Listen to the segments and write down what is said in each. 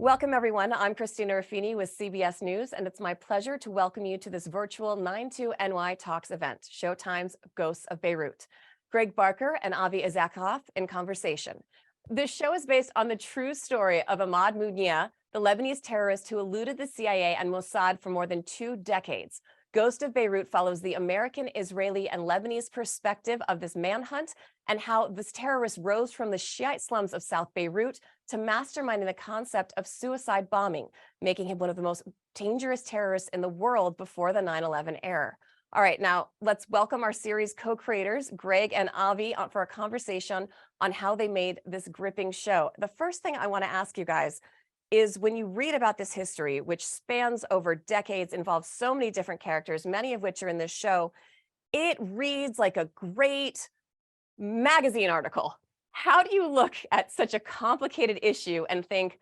Welcome, everyone. I'm Christina Ruffini with CBS News, and it's my pleasure to welcome you to this virtual 9/2 NY Talks event, Showtime's Ghosts of Beirut. Greg Barker and Avi Issacharoff in conversation. This show is based on the true story of Ahmad Mounia, the Lebanese terrorist who eluded the CIA and Mossad for more than 2 decades. Ghost of Beirut follows the American, Israeli, and Lebanese perspective of this manhunt and how this terrorist rose from the Shiite slums of South Beirut to masterminding the concept of suicide bombing, making him one of the most dangerous terrorists in the world before the 9/11 era. All right, now let's welcome our series co-creators, Greg and Avi, for a conversation on how they made this gripping show. The first thing I want to ask you guys is, when you read about this history, which spans over decades, involves so many different characters, many of which are in this show, it reads like a great magazine article. How do you look at such a complicated issue and think,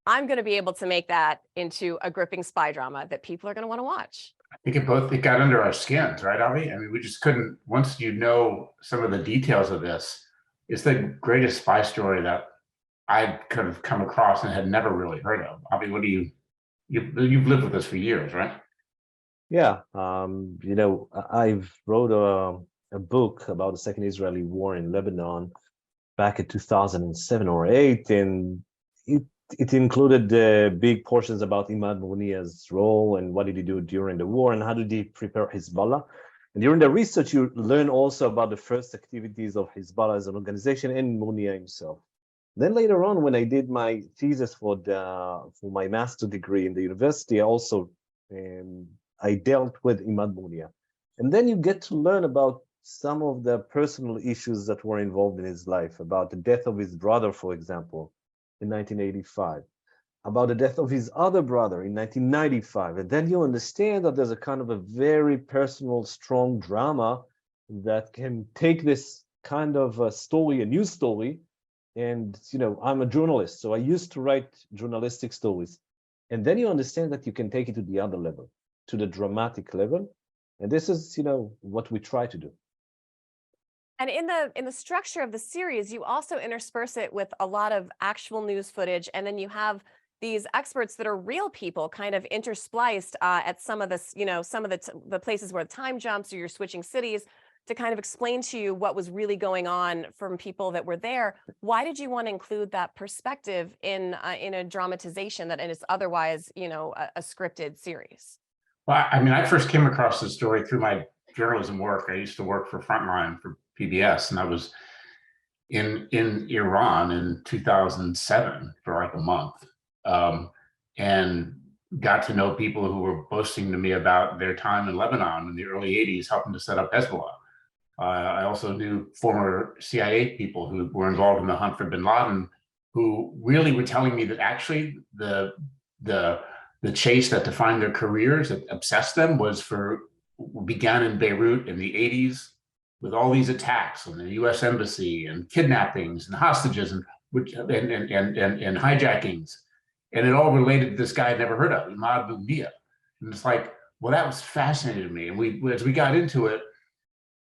I'm going to be able to make that into a gripping spy drama that people are going to want to watch? I think it got under our skins, right, Avi? I mean, we just couldn't, once you know some of the details of this, it's the greatest spy story that I could have come across and had never really heard of. Avi, what do you've lived with this for years, right? Yeah, I've wrote a book about the second Israeli war in Lebanon back in 2007 or 8, and it included big portions about Imad Mounia's role and what did he do during the war and how did he prepare Hezbollah. And during the research, you learn also about the first activities of Hezbollah as an organization and Mounia himself. Then later on, when I did my thesis for my master's degree in the university, I dealt with Imad Mounia. And then you get to learn about some of the personal issues that were involved in his life, about the death of his brother, for example, in 1985, about the death of his other brother in 1995. And then you understand that there's a kind of a very personal, strong drama that can take this kind of a story, a news story. And, I'm a journalist, so I used to write journalistic stories. And then you understand that you can take it to the other level, to the dramatic level. And this is, what we try to do. And in the structure of the series, you also intersperse it with a lot of actual news footage, and then you have these experts that are real people kind of interspliced at some of this, some of the places where the time jumps or you're switching cities, to kind of explain to you what was really going on from people that were there. Why did you want to include that perspective in a dramatization that is otherwise, a scripted series? Well, I mean, I first came across this story through my journalism work. I used to work for Frontline for PBS, and I was in Iran in 2007 for like a month, and got to know people who were boasting to me about their time in Lebanon in the early 80s, helping to set up Hezbollah. I also knew former CIA people who were involved in the hunt for bin Laden, who really were telling me that actually the chase that defined their careers, that obsessed them, began in Beirut in the 80s with all these attacks on the U.S. embassy and kidnappings and hostages and hijackings, and it all related to this guy I'd never heard of, Imad Mounia. And it's like, well, that was fascinating to me. And as we got into it,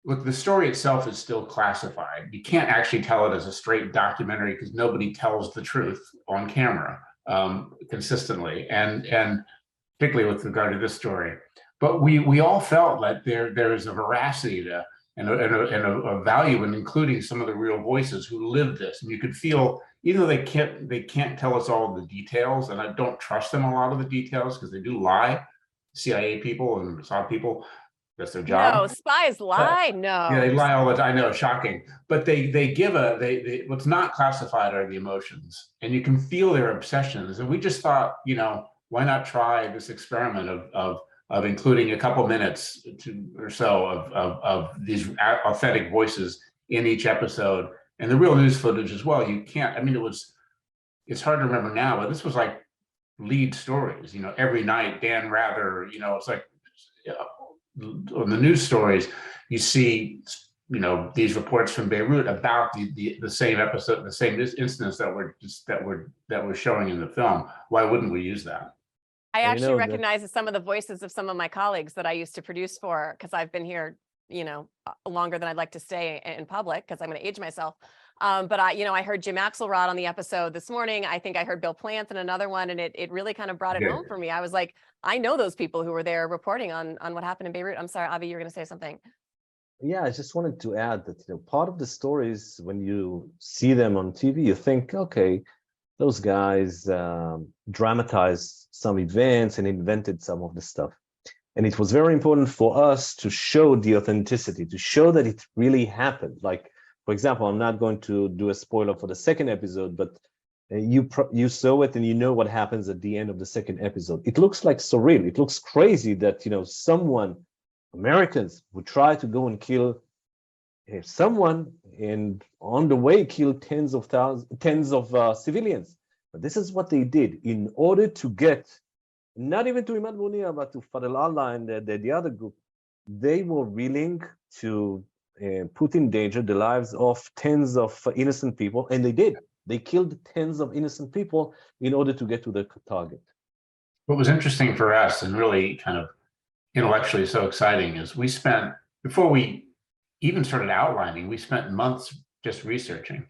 look, the story itself is still classified. You can't actually tell it as a straight documentary because nobody tells the truth on camera consistently, and particularly with regard to this story. But we all felt that there is a veracity to and a value in including some of the real voices who lived this, and you could feel, even though they can't tell us all the details, and I don't trust them a lot of the details because they do lie, CIA people and Mossad people. That's their job. No, spies lie. No. Yeah, they lie all the time. I know, shocking. But they give what's not classified are the emotions, and you can feel their obsessions. And we just thought, why not try this experiment of including a couple minutes or so of these authentic voices in each episode, and the real news footage as well. You can't. I mean, it's hard to remember now, but this was like lead stories. Every night, Dan Rather. It's like. On the news stories, you see, these reports from Beirut about the same episode, the same incidents that we're showing in the film. Why wouldn't we use that? I actually recognize some of the voices of some of my colleagues that I used to produce for, because I've been here, longer than I'd like to stay in public, because I'm going to age myself. But I heard Jim Axelrod on the episode this morning. I think I heard Bill Plant in another one, and it really kind of brought it home for me. I was like, I know those people who were there reporting on what happened in Beirut. I'm sorry, Avi, you were going to say something. Yeah, I just wanted to add that, part of the stories, when you see them on TV, you think, okay, those guys dramatized some events and invented some of the stuff. And it was very important for us to show the authenticity, to show that it really happened. Like, for example, I'm not going to do a spoiler for the second episode, but you saw it and you know what happens at the end of the second episode. It looks like surreal. It looks crazy that, Americans would try to go and kill someone, and on the way kill tens of civilians. But this is what they did in order to get, not even to Imad Munia, but to Fadel Allah and the other group. They were willing to put in danger the lives of tens of innocent people, and they did. They killed tens of innocent people in order to get to their target. What was interesting for us, and really kind of intellectually so exciting, is we spent, before we even started outlining, we spent months just researching,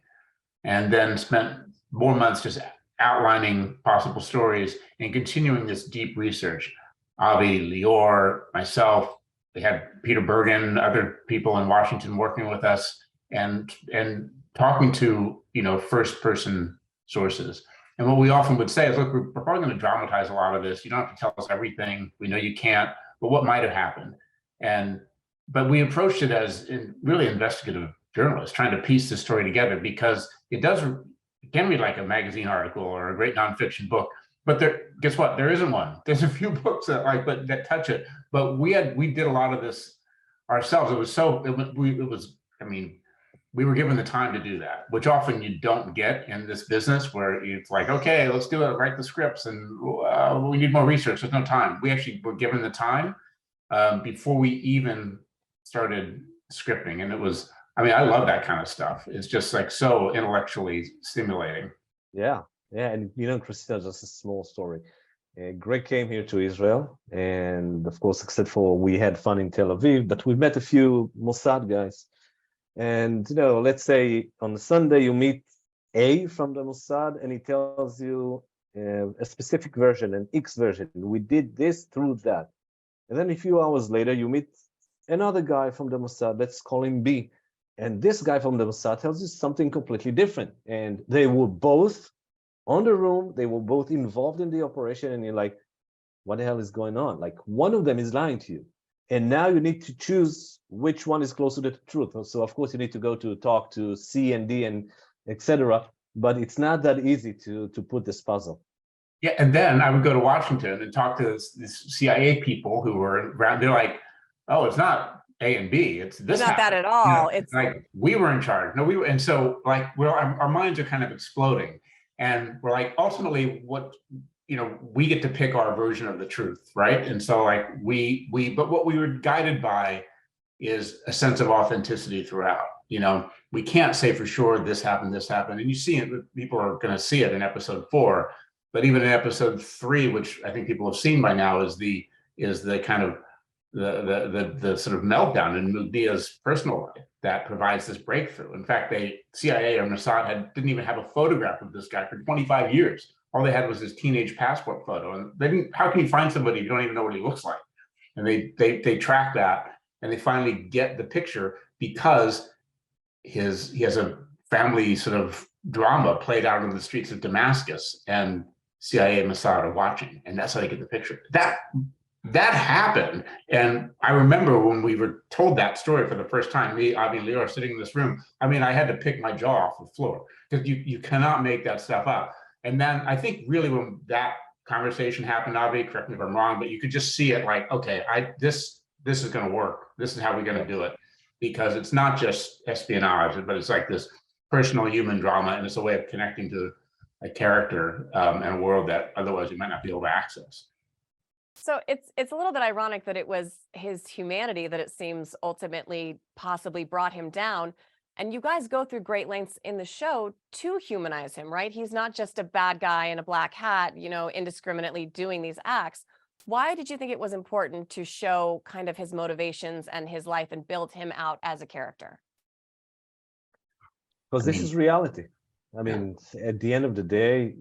and then spent more months just outlining possible stories and continuing this deep research. Avi, Lior, myself, we had Peter Bergen, other people in Washington working with us, and talking to first person sources. And what we often would say is, look, we're probably going to dramatize a lot of this. You don't have to tell us everything. We know you can't, but what might have happened? But we approached it as really investigative journalists, trying to piece the story together, because it can read like a magazine article or a great nonfiction book. But guess what? There isn't one. There's a few books that touch it. But we did a lot of this ourselves. We were given the time to do that, which often you don't get in this business, where it's like, okay, let's do it, write the scripts, and we need more research. There's no time. We actually were given the time before we even started scripting. And I love that kind of stuff. It's just like so intellectually stimulating. Yeah. And Christina, just a small story. Greg came here to Israel, and of course, except for we had fun in Tel Aviv, but we met a few Mossad guys. And, let's say on a Sunday, you meet A from the Mossad, and he tells you a specific version, an X version. We did this through that. And then a few hours later, you meet another guy from the Mossad, let's call him B. And this guy from the Mossad tells you something completely different. And they were both on the room, they were both involved in the operation, and you're like, what the hell is going on? Like, one of them is lying to you. And now you need to choose which one is closer to the truth. So of course you need to go to talk to C and D and etc. But it's not that easy to put this puzzle. Yeah, and then I would go to Washington and talk to these CIA people who were around. They're like, "Oh, it's not A and B. It's this." Not that at all. It's like we were in charge. No, we were, and so like our minds are kind of exploding, and we're like, ultimately, we get to pick our version of the truth, right? And so like but what we were guided by is a sense of authenticity throughout. We can't say for sure this happened, and you see it. People are going to see it in episode 4. But even in episode 3, which I think people have seen by now, is the kind of the sort of meltdown in Mugdia's personal life that provides this breakthrough. In fact, CIA or Mossad didn't even have a photograph of this guy for 25 years. All they had was his teenage passport photo, and they didn't. How can you find somebody you don't even know what he looks like? And they track that, and they finally get the picture because he has a family sort of drama played out in the streets of Damascus, and CIA and Mossad are watching, and that's how they get the picture. That happened, and I remember when we were told that story for the first time, me, Avi, and Lior are sitting in this room. I had to pick my jaw off the floor, because you cannot make that stuff up. And then I think really when that conversation happened, Avi, correct me if I'm wrong, but you could just see it like, okay, this is going to work. This is how we're going to do it, because it's not just espionage, but it's like this personal human drama, and it's a way of connecting to a character and a world that otherwise you might not be able to access. So it's a little bit ironic that it was his humanity that it seems ultimately possibly brought him down. And you guys go through great lengths in the show to humanize him, right? He's not just a bad guy in a black hat, indiscriminately doing these acts. Why did you think it was important to show kind of his motivations and his life and build him out as a character? Because I this mean, is reality. I yeah. mean, at the end of the day,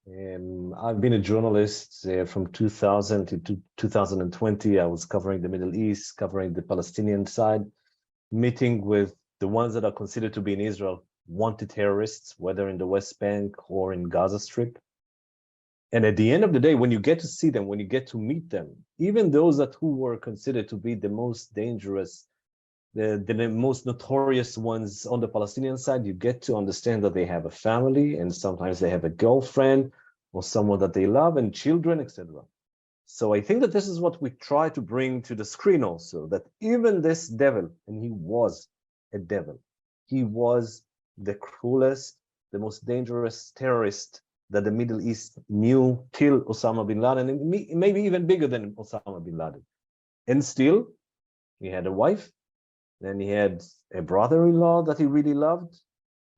I've been a journalist from 2000 to 2020. I was covering the Middle East, covering the Palestinian side, meeting with the ones that are considered to be in Israel wanted terrorists, whether in the West Bank or in Gaza Strip. And at the end of the day, when you get to see them, when you get to meet them, even those who were considered to be the most dangerous, the most notorious ones on the Palestinian side, you get to understand that they have a family, and sometimes they have a girlfriend or someone that they love, and children, etc. So I think that this is what we try to bring to the screen also, that even this devil, and he was a devil, he was the cruelest, the most dangerous terrorist that the Middle East knew till Osama bin Laden, and maybe even bigger than Osama bin Laden. And still, he had a wife, and he had a brother-in-law that he really loved,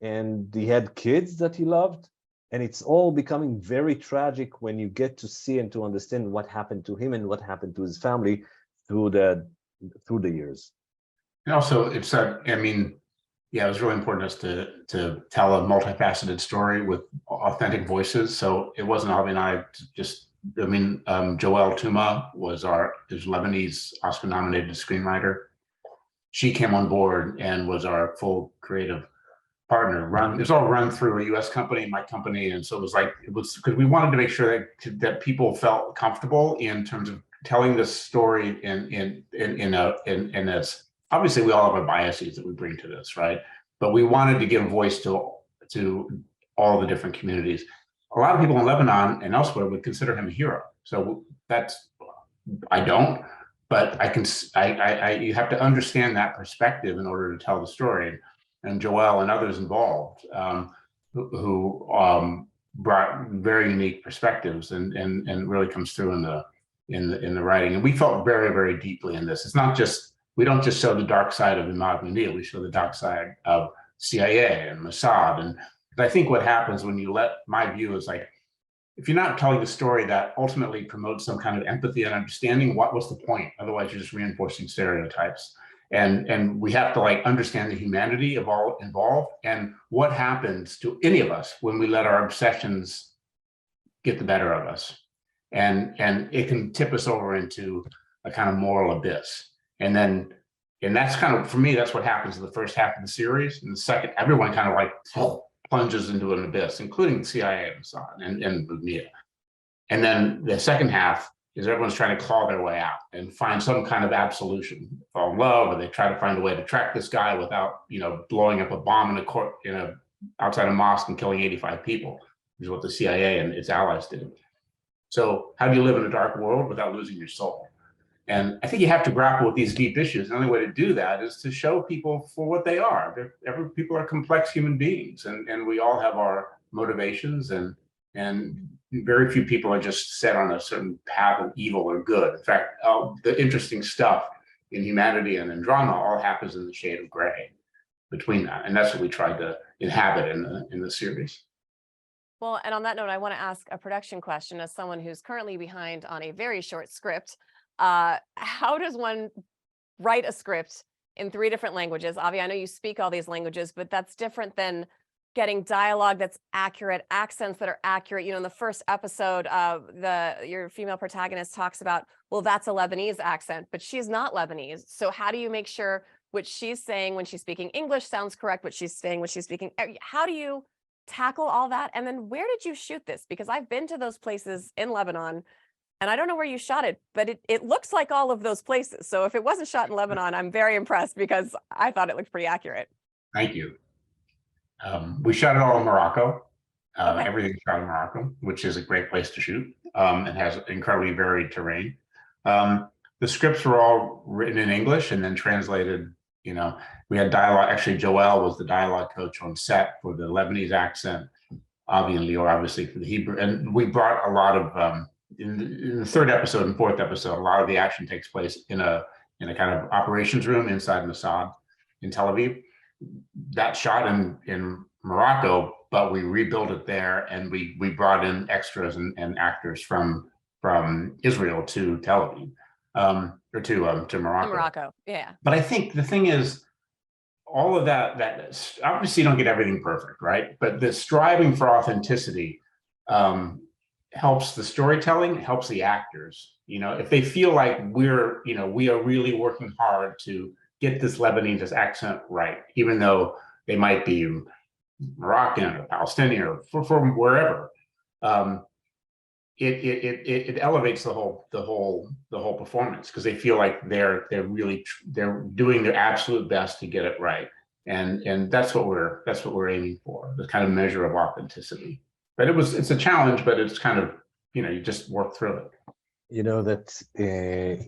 and he had kids that he loved. And it's all becoming very tragic when you get to see and to understand what happened to him and what happened to his family through the years. And also, it's I mean, yeah, it was really important to us to tell a multifaceted story with authentic voices. So it wasn't Avi and I just. I mean, Joelle Touma is Lebanese Oscar-nominated screenwriter. She came on board and was our full creative partner. It was all run through a U.S. company, my company, and so it was because we wanted to make sure that people felt comfortable in terms of telling this story in as obviously we all have our biases that we bring to this, right? But we wanted to give voice to all the different communities. A lot of people in Lebanon and elsewhere would consider him a hero. So I don't, but you have to understand that perspective in order to tell the story. And Joelle and others involved who brought very unique perspectives and really comes through in the writing. And we felt very, very deeply in this. It's not just, we don't just show the dark side of Imad Munir, we show the dark side of CIA and Mossad. And I think what happens when you my view is like, if you're not telling the story that ultimately promotes some kind of empathy and understanding, what's the point? Otherwise, you're just reinforcing stereotypes. And we have to understand the humanity of all involved and what happens to any of us when we let our obsessions get the better of us. And it can tip us over into a kind of moral abyss. And that's kind of, for me, that's what happens in the first half of the series. And the second, everyone kind of plunges into an abyss, including the CIA and Mossad and the media. And then the second half is everyone's trying to claw their way out and find some kind of absolution, fall in love, or they try to find a way to track this guy without, blowing up a bomb outside a mosque and killing 85 people, which is what the CIA and its allies did. So how do you live in a dark world without losing your soul? And I think you have to grapple with these deep issues. The only way to do that is to show people for what they are. People are complex human beings, and we all have our motivations, and very few people are just set on a certain path of evil or good. In fact, the interesting stuff in humanity and in drama all happens in the shade of gray between that, and that's what we tried to inhabit in the series. Well, and on that note, I want to ask a production question as someone who's currently behind on a very short script. How does one write a script in 3 different languages? Avi, I know you speak all these languages, but that's different than getting dialogue that's accurate, accents that are accurate. In the first episode, your female protagonist talks about, well, that's a Lebanese accent, but she's not Lebanese. So how do you make sure what she's saying when she's speaking English sounds correct, what she's saying when she's speaking? How do you tackle all that? And then where did you shoot this? Because I've been to those places in Lebanon, and I don't know where you shot it, but it looks like all of those places. So if it wasn't shot in Lebanon, I'm very impressed because I thought it looked pretty accurate. Thank you. We shot it all in Morocco. Okay. Everything's shot in Morocco, which is a great place to shoot. It has incredibly varied terrain. The scripts were all written in English and then translated. We had dialogue. Actually, Joelle was the dialogue coach on set for the Lebanese accent. Avi and Lior, obviously, for the Hebrew. And we brought a lot of, in the 3rd episode and 4th episode, a lot of the action takes place in a kind of operations room inside Mossad in Tel Aviv. That shot in Morocco, but we rebuilt it there, and we brought in extras and actors from Israel to Tel Aviv, or to Morocco. Morocco, yeah. But I think the thing is, all of that obviously you don't get everything perfect, right? But the striving for authenticity helps the storytelling, helps the actors. If they feel like we are really working hard to get this Lebanese accent right, even though they might be Moroccan or Palestinian or from wherever, it elevates the whole performance, because they feel like they're doing their absolute best to get it right, and that's what we're aiming for, the kind of measure of authenticity. But it's a challenge, but it's kind of, you just work through it. That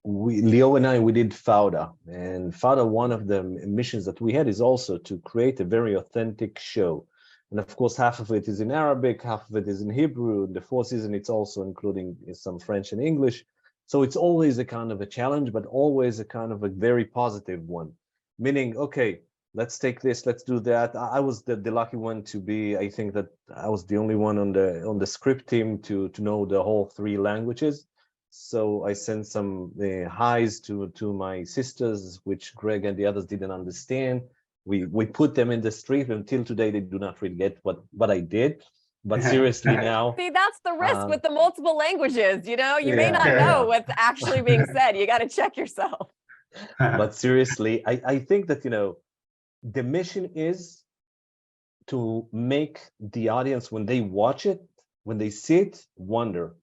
Leo and I, we did Fauda, and Fauda, one of the missions that we had is also to create a very authentic show. And of course, half of it is in Arabic, half of it is in Hebrew. In the fourth season, it's also including some French and English. So it's always a kind of a challenge, but always a kind of a very positive one. Meaning, okay, let's take this, let's do that. I was the lucky one to be, I think that I was the only one on the script team to know the whole 3 languages. So I sent some highs to my sisters, which Greg and the others didn't understand. We put them in the street. Until today, they do not really get what I did. But seriously now. See, that's the risk with the multiple languages, you may not Yeah. know what's actually being said. You got to check yourself. But seriously, I think that, the mission is to make the audience, when they watch it, when they see it, wonder,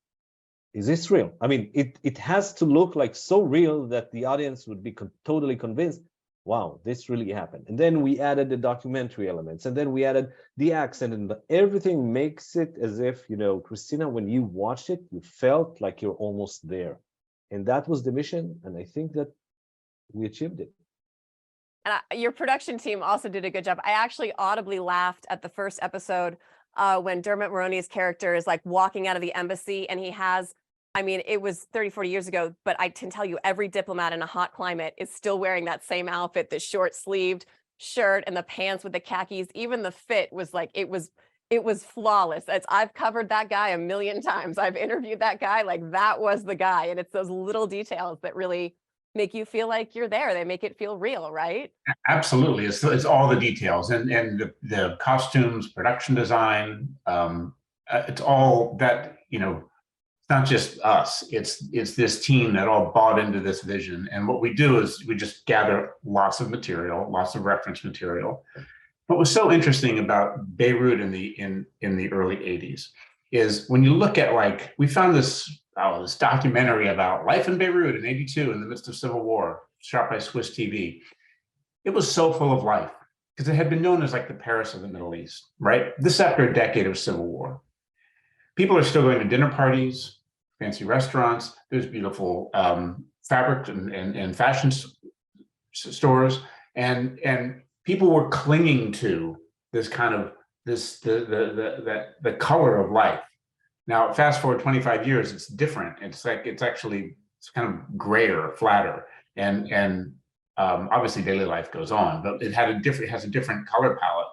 is this real? I mean, it has to look like so real that the audience would be totally convinced, wow, this really happened. And then we added the documentary elements, and then we added the accent, and everything makes it as if, Christina, when you watched it, you felt like you're almost there. And that was the mission, and I think that we achieved it. And your production team also did a good job. I actually audibly laughed at the first episode when Dermot Mulroney's character is like walking out of the embassy, and he has, it was 30, 40 years ago, but I can tell you every diplomat in a hot climate is still wearing that same outfit, the short sleeved shirt and the pants with the khakis. Even the fit was like, it was flawless. I've covered that guy a million times. I've interviewed that guy, like that was the guy. And it's those little details that really make you feel like you're there. They make it feel real, right? Absolutely. It's all the details, and the costumes, production design. It's all that, it's not just us. It's this team that all bought into this vision. And what we do is we just gather lots of material, lots of reference material. What was so interesting about Beirut in the early 80s is when you look at, like, we found this documentary about life in Beirut in 82 in the midst of civil war, shot by Swiss TV. It was so full of life because it had been known as like the Paris of the Middle East, right? This after a decade of civil war. People are still going to dinner parties, fancy restaurants. There's beautiful fabric and fashion stores, and people were clinging to this kind of the color of life. Now, fast forward 25 years, it's different. It's kind of grayer, flatter, and obviously daily life goes on, but it has a different color palette.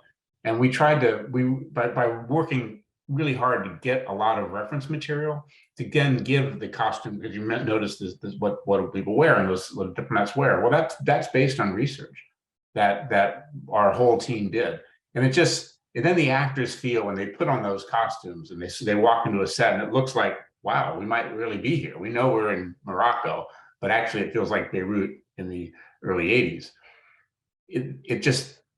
And we tried by working really hard to get a lot of reference material to again give the costume, because you notice this what do people wear and what diplomats wear. Well, that's based on research that our whole team did, and then the actors feel when they put on those costumes and they walk into a set and it looks like, wow, we might really be here. We know we're in Morocco, but actually it feels like Beirut in the early 80s.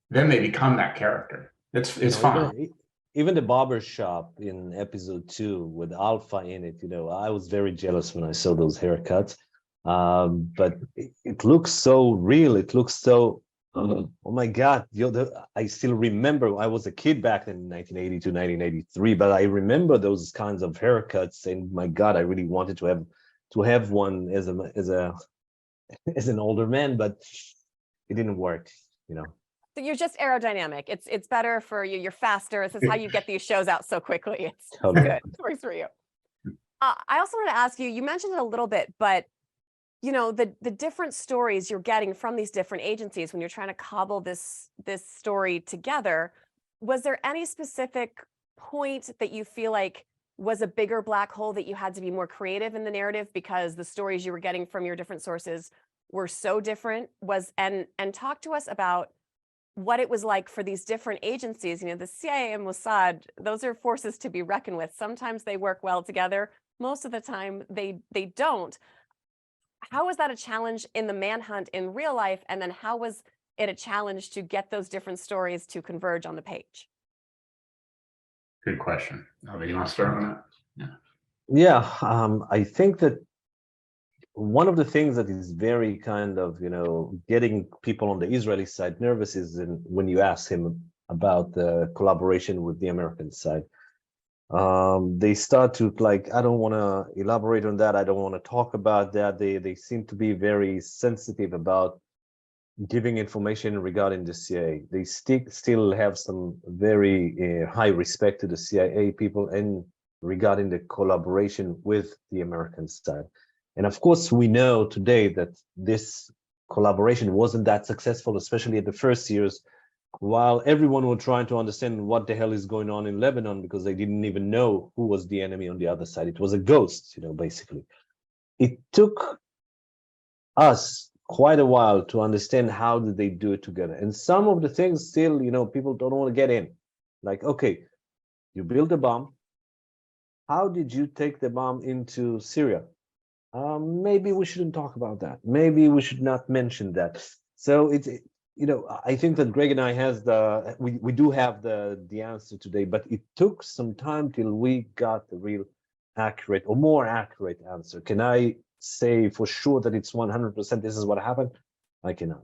Then they become that character. It's fun. Even the barber shop in episode 2 with Alpha in it, I was very jealous when I saw those haircuts. But it looks so real. It looks so, oh my God. I still remember, I was a kid back in 1982, 1983, but I remember those kinds of haircuts, and my God, I really wanted to have one as an older man, but it didn't work, So you're just aerodynamic. It's better for you. You're faster. This is how you get these shows out so quickly. It's Totally. good. It works for you. I also want to ask you, you mentioned it a little bit, but the different stories you're getting from these different agencies when you're trying to cobble this story together, was there any specific point that you feel like was a bigger black hole that you had to be more creative in the narrative because the stories you were getting from your different sources were so different? And talk to us about what it was like for these different agencies. The CIA and Mossad, those are forces to be reckoned with. Sometimes they work well together. Most of the time they don't. How was that a challenge in the manhunt in real life? And then how was it a challenge to get those different stories to converge on the page? Good question. Avi, you want to start on that? Yeah, I think that one of the things that is very kind of, getting people on the Israeli side nervous is when you ask him about the collaboration with the American side. They start to like, I don't want to elaborate on that. I don't want to talk about that. They seem to be very sensitive about giving information regarding the CIA. They still have some very high respect to the CIA people and regarding the collaboration with the American side. And of course, we know today that this collaboration wasn't that successful, especially in the first years, while everyone was trying to understand what the hell is going on in Lebanon, because they didn't even know who was the enemy on the other side. It was a ghost, basically. It took us quite a while to understand how did they do it together. And some of the things still, people don't want to get in. Like, okay, you build a bomb. How did you take the bomb into Syria? Maybe we shouldn't talk about that. Maybe we should not mention that. So I think that Greg and I we do have the answer today, but it took some time till we got the real accurate or more accurate answer. Can I say for sure that it's 100% this is what happened? I cannot.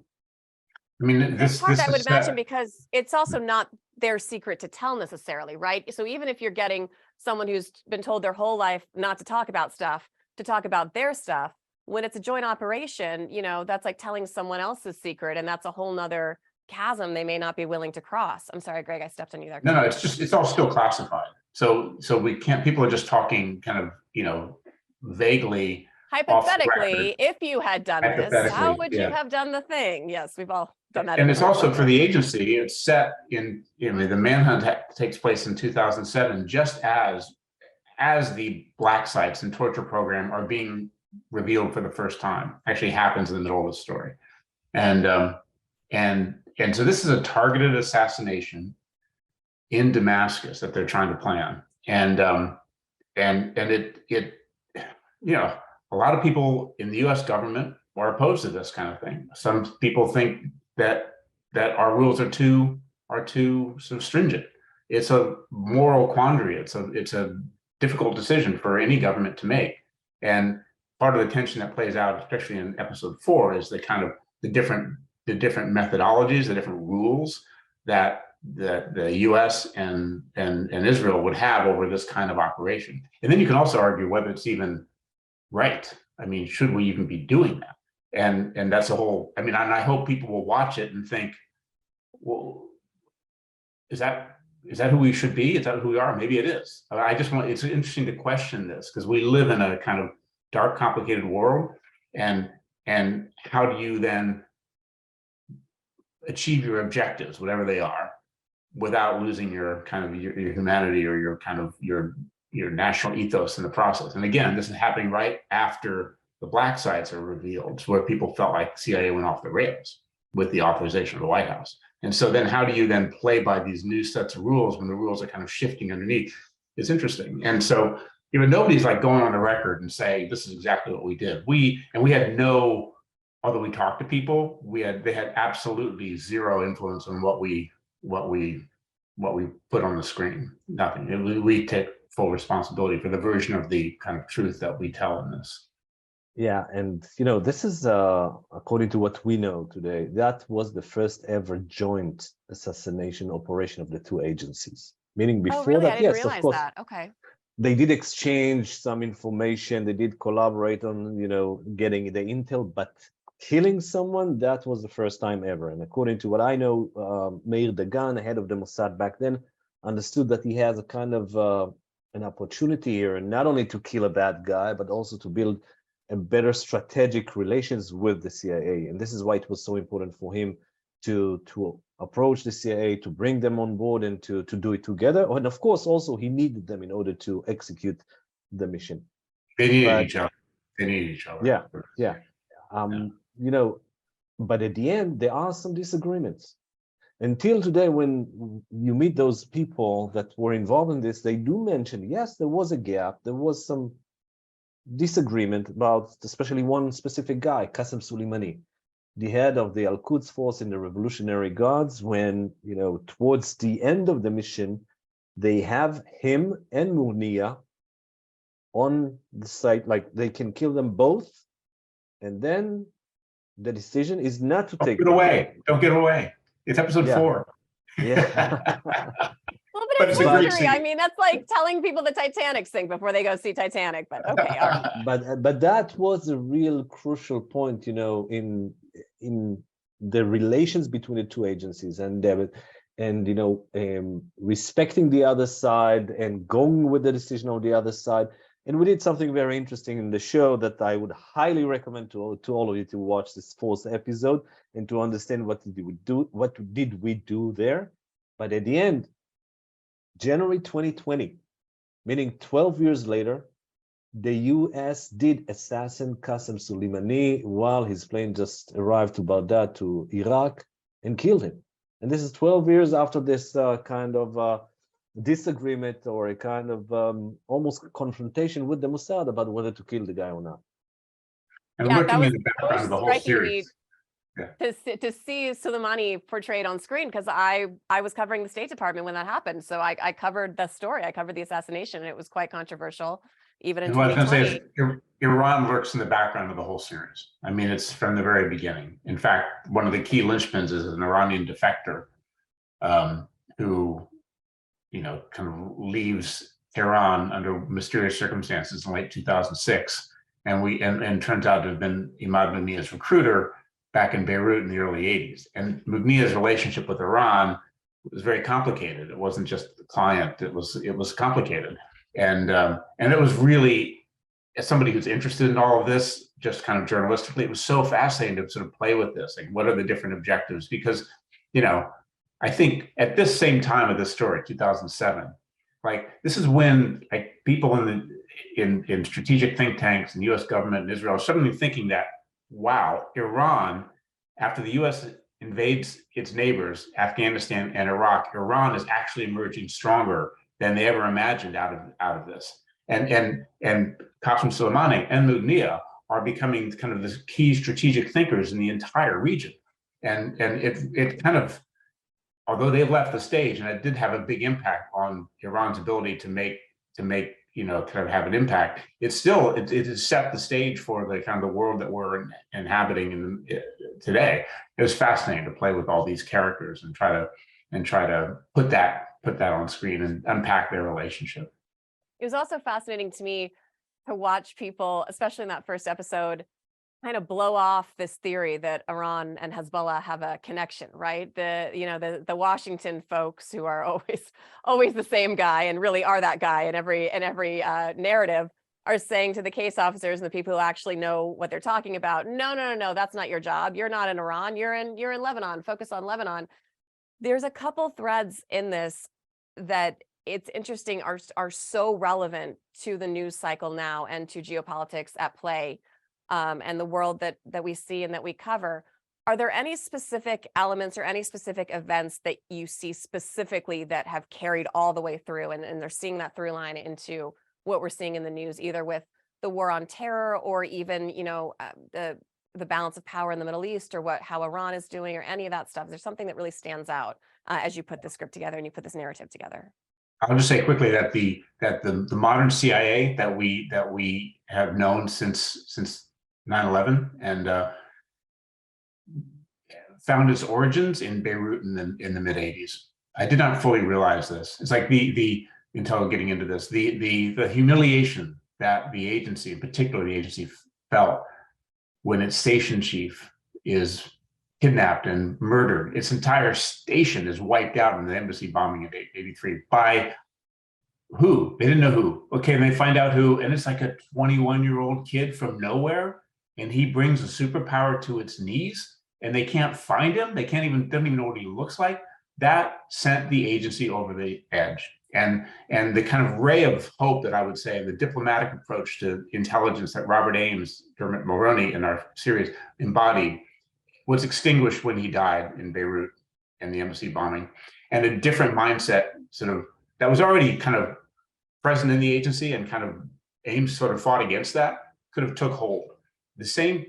I mean, It's hard, I would imagine, because it's also not their secret to tell necessarily, right? So even if you're getting someone who's been told their whole life not to talk about stuff, to talk about their stuff, when it's a joint operation, that's like telling someone else's secret, and that's a whole nother chasm they may not be willing to cross. I'm sorry, Greg, I stepped on you there. No, it's all still classified. So we can't, people are just talking kind of, vaguely. Hypothetically, if you had done this, how would you have done the thing? Yes, we've all done that. And it's also for the agency, it's set in, the manhunt takes place in 2007, just as the black sites and torture program are being revealed for the first time. Actually happens in the middle of the story. And so this is a targeted assassination in Damascus that they're trying to plan. And it a lot of people in the US government are opposed to this kind of thing. Some people think that our rules are too sort of stringent. It's a moral quandary. It's a difficult decision for any government to make. And part of the tension that plays out, especially in episode 4, is the different methodologies, the different rules that the US and Israel would have over this kind of operation. And then you can also argue whether it's even right. I mean, should we even be doing that? And that's a whole, and I hope people will watch it and think, well, is that who we should be? Is that who we are? Maybe it is. It's interesting to question this, because we live in a kind of dark, complicated world. And how do you then achieve your objectives, whatever they are, without losing your kind of your humanity or your kind of your national ethos in the process? And again, this is happening right after the black sites are revealed, where people felt like CIA went off the rails with the authorization of the White House. And so then how do you then play by these new sets of rules when the rules are kind of shifting underneath? It's interesting. And so, nobody's like going on the record and saying, this is exactly what we did. We had no, although we talked to people, they had absolutely zero influence on what we put on the screen. Nothing. We take full responsibility for the version of the kind of truth that we tell in this. Yeah, and this is according to what we know today, that was the first ever joint assassination operation of the two agencies. Meaning before that, yes, of course, okay, they did exchange some information, they did collaborate on getting the intel, but killing someone, that was the first time ever. And according to what I know, Meir Dagan, head of the Mossad back then, understood that he has a kind of an opportunity here, not only to kill a bad guy, but also to build a better strategic relations with the CIA. And this is why it was so important for him to approach the CIA, to bring them on board and to do it together. And of course, also he needed them in order to execute the mission. They needed each other. Yeah. But at the end, there are some disagreements. until today, when you meet those people that were involved in this, they do mention, yes, there was a gap, there was some disagreement about especially one specific guy, Qasem Soleimani, the head of the Al-Quds force in the Revolutionary Guards. When, towards the end of the mission, they have him and Murnia on the site, like they can kill them both, and then the decision is not to take Get them. away. Don't get away. It's episode 4. Yeah. Well, but But it's it's a great history. scene. I mean, that's like telling people the Titanic sink before they go see Titanic. But okay, all right. But that was a real crucial point, in the relations between the two agencies, and respecting the other side and going with the decision of the other side. And we did something very interesting in the show that I would highly recommend to all of you to watch this 4th episode and to understand what did we do there. But at the end, January 2020, meaning 12 years later, the US did assassinate Qasem Soleimani while his plane just arrived to Baghdad, to Iraq, and killed him. And this is 12 years after this kind of disagreement, or a kind of almost confrontation with the Mossad about whether to kill the guy or not. And Yeah, looking that in the background of the whole striking me series. Yeah. to see Soleimani portrayed on screen, because I was covering the State Department when that happened. So I covered the story. I covered the assassination, and it was quite controversial, even in And what I was 2020. going to say is Iran lurks in the background of the whole series. I mean, it's from the very beginning. In fact, one of the key linchpins is an Iranian defector who, kind of leaves Tehran under mysterious circumstances in late 2006. And turns out to have been Imad Mugnia's recruiter back in Beirut in the early 80s. And Mugnia's relationship with Iran was very complicated. It wasn't just the client, it was complicated. And it was really, as somebody who's interested in all of this, just kind of journalistically, it was so fascinating to sort of play with this. Like, what are the different objectives? Because, I think at this same time of this story, 2007, like, this is when, like, people in strategic think tanks and US government and Israel are suddenly thinking that, wow, Iran, after the US invades its neighbors, Afghanistan and Iraq, Iran is actually emerging stronger than they ever imagined out of this. And Qasem Soleimani and Mugnia are becoming kind of the key strategic thinkers in the entire region. And it kind of, although they've left the stage, and it did have a big impact on Iran's ability to make kind of have an impact, it has set the stage for the kind of the world that we're inhabiting today. It was fascinating to play with all these characters and try to put that on screen and unpack their relationship. It was also fascinating to me to watch people, especially in that first episode, kind of blow off this theory that Iran and Hezbollah have a connection, right? The Washington folks, who are always the same guy and really are that guy in every narrative, are saying to the case officers and the people who actually know what they're talking about, no, that's not your job. You're not in Iran. You're in Lebanon. Focus on Lebanon. There's a couple threads in this that it's interesting are so relevant to the news cycle now and to geopolitics at play. And the world that we see and that we cover. Are there any specific elements or any specific events that you see specifically that have carried all the way through, and they're seeing that through line into what we're seeing in the news, either with the war on terror or even, the balance of power in the Middle East, or how Iran is doing, or any of that stuff? Is there something that really stands out as you put the script together and you put this narrative together? I'll just say quickly that the modern CIA that we have known since 9/11 and found its origins in Beirut in the mid 80s. I did not fully realize this. It's like until getting into this, the humiliation that the agency, in particular the agency, felt when its station chief is kidnapped and murdered. Its entire station is wiped out in the embassy bombing of 83 by who? They didn't know who. Okay, and they find out who, and it's like a 21-year-old kid from nowhere, and he brings a superpower to its knees, and they can't find him. They don't even know what he looks like. That sent the agency over the edge. And the kind of ray of hope that I would say, the diplomatic approach to intelligence that Robert Ames, Dermot Mulroney in our series embodied, was extinguished when he died in Beirut and the embassy bombing, and a different mindset sort of that was already kind of present in the agency and kind of Ames sort of fought against that could have took hold.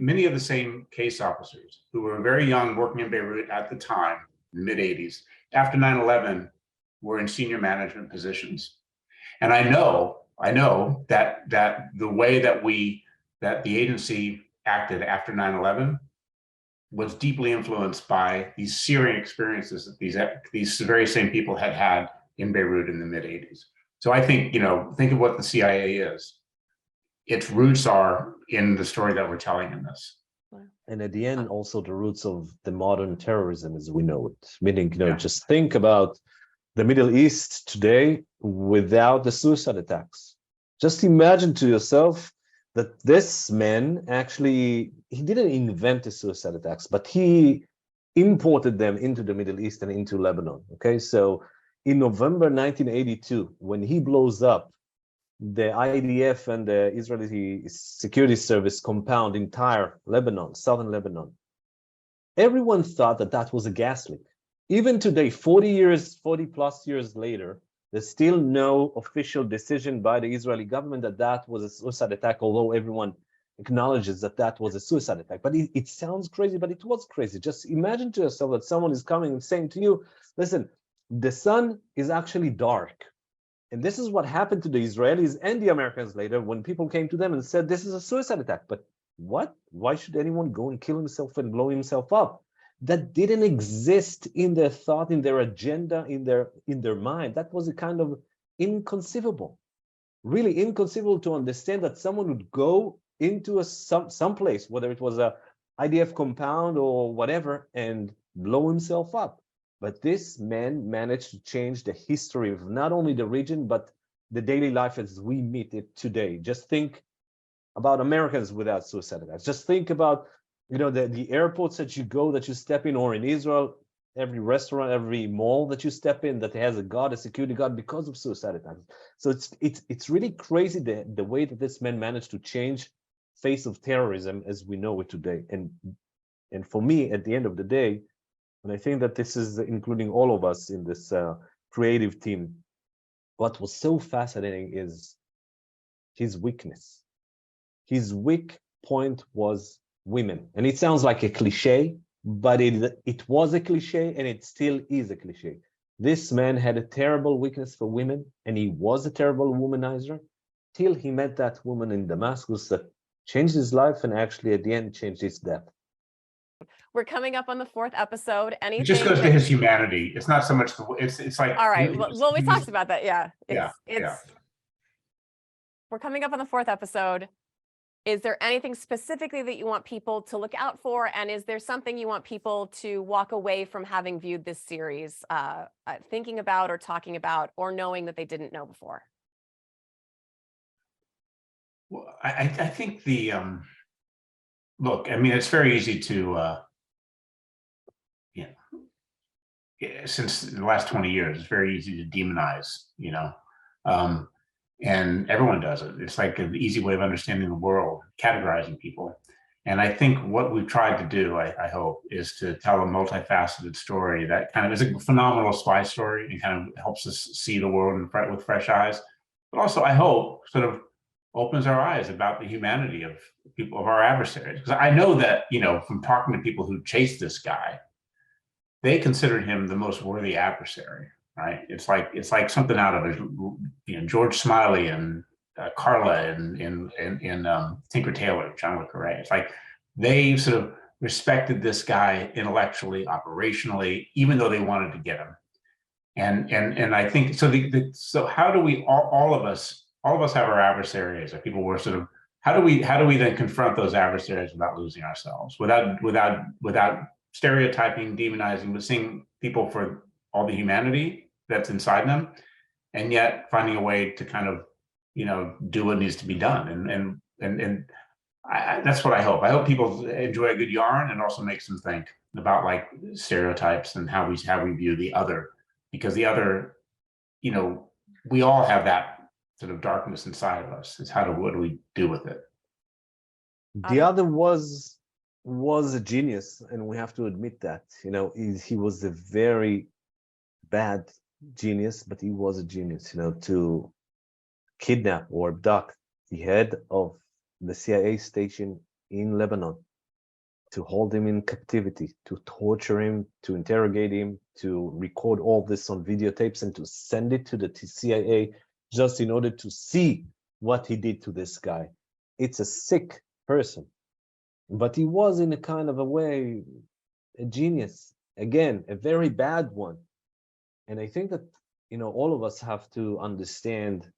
Many of the same case officers who were very young working in Beirut at the time, in the mid 80s, after 9/11 were in senior management positions. And I know that the way that the agency acted after 9/11 was deeply influenced by these searing experiences that these very same people had in Beirut in the mid 80s. So I think, think of what the CIA is. Its roots are in the story that we're telling in this. And at the end, also the roots of the modern terrorism as we know it. Meaning, Yeah. just think about the Middle East today without the suicide attacks. Just imagine to yourself that this man actually, he didn't invent the suicide attacks, but he imported them into the Middle East and into Lebanon. Okay, so in November 1982, when he blows up the IDF and the Israeli Security Service compound, entire Lebanon, southern Lebanon, everyone thought that that was a gas leak. Even today, 40 plus years later, there's still no official decision by the Israeli government that that was a suicide attack, although everyone acknowledges that that was a suicide attack. But it sounds crazy, but it was crazy. Just imagine to yourself that someone is coming and saying to you, listen, the sun is actually dark. And this is what happened to the Israelis and the Americans later when people came to them and said, this is a suicide attack. But what? Why should anyone go and kill himself and blow himself up? That didn't exist in their thought, in their agenda, in their mind. That was a kind of inconceivable, really inconceivable to understand that someone would go into some place, whether it was a IDF compound or whatever, and blow himself up. But this man managed to change the history of not only the region, but the daily life as we meet it today. Just think about Americans without suicide attacks. Just think about, the airports that you go, that you step in, or in Israel, every restaurant, every mall that you step in that has a security guard because of suicide attacks. So it's really crazy the way that this man managed to change face of terrorism as we know it today. And for me, at the end of the day, and I think that this is including all of us in this creative team, what was so fascinating is his weakness. His weak point was women. And it sounds like a cliche, but it was a cliche and it still is a cliche. This man had a terrible weakness for women, and he was a terrible womanizer till he met that woman in Damascus that changed his life and actually at the end changed his death. We're coming up on the 4th episode. It just goes to his humanity. It's not so much it's like. All right. Well, we talked about that. Yeah. Yeah. We're coming up on the 4th episode. Is there anything specifically that you want people to look out for? And is there something you want people to walk away from having viewed this series, thinking about or talking about or knowing that they didn't know before? Well, I think look, I mean, it's very easy to, since the last 20 years, it's very easy to demonize, and everyone does it. It's like an easy way of understanding the world, categorizing people. And I think what we've tried to do, I hope, is to tell a multifaceted story that kind of is a phenomenal spy story and kind of helps us see the world with fresh eyes. But also, I hope, sort of opens our eyes about the humanity of people, of our adversaries. Because I know that, from talking to people who chased this guy, they considered him the most worthy adversary. Right? It's like something out of George Smiley and Carla in Tinker Tailor, John le Carré. It's like they sort of respected this guy intellectually, operationally, even though they wanted to get him. And I think so. So how do we all of us have our adversaries? Or people were sort of how do we then confront those adversaries without losing ourselves, without stereotyping, demonizing, but seeing people for all the humanity that's inside them, and yet finding a way to kind of, do what needs to be done. And that's what I hope. I hope people enjoy a good yarn and also makes them think about like stereotypes and how we view the other, because the other, we all have that sort of darkness inside of us. It's what do we do with it? The other was was a genius, and we have to admit that. He was a very bad genius, but he was a genius. To kidnap or abduct the head of the CIA station in Lebanon, to hold him in captivity, to torture him, to interrogate him, to record all this on videotapes and to send it to the CIA just in order to see what he did to this guy. It's a sick person, but he was in a kind of a way a genius. Again, a very bad one. And I think that, all of us have to understand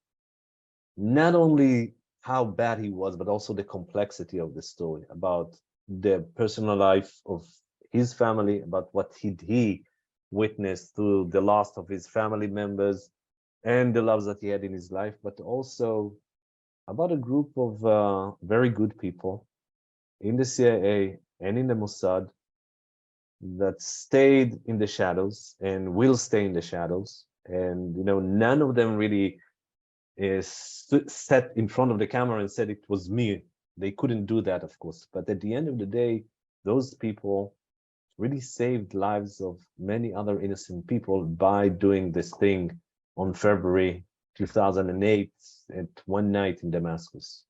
not only how bad he was, but also the complexity of the story about the personal life of his family, about what he witnessed through the loss of his family members and the loves that he had in his life, but also about a group of very good people in the CIA and in the Mossad that stayed in the shadows and will stay in the shadows. And, none of them really sat in front of the camera and said it was me. They couldn't do that, of course. But at the end of the day, those people really saved lives of many other innocent people by doing this thing on February 2008 at one night in Damascus.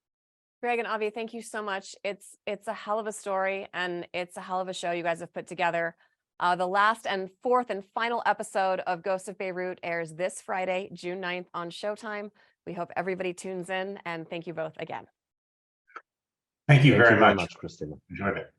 Greg and Avi, thank you so much. It's a hell of a story, and it's a hell of a show you guys have put together. The last and fourth and final episode of Ghosts of Beirut airs this Friday, June 9th on Showtime. We hope everybody tunes in, and thank you both again. Thank you very Thank you very much. much, Christina. Enjoyed it.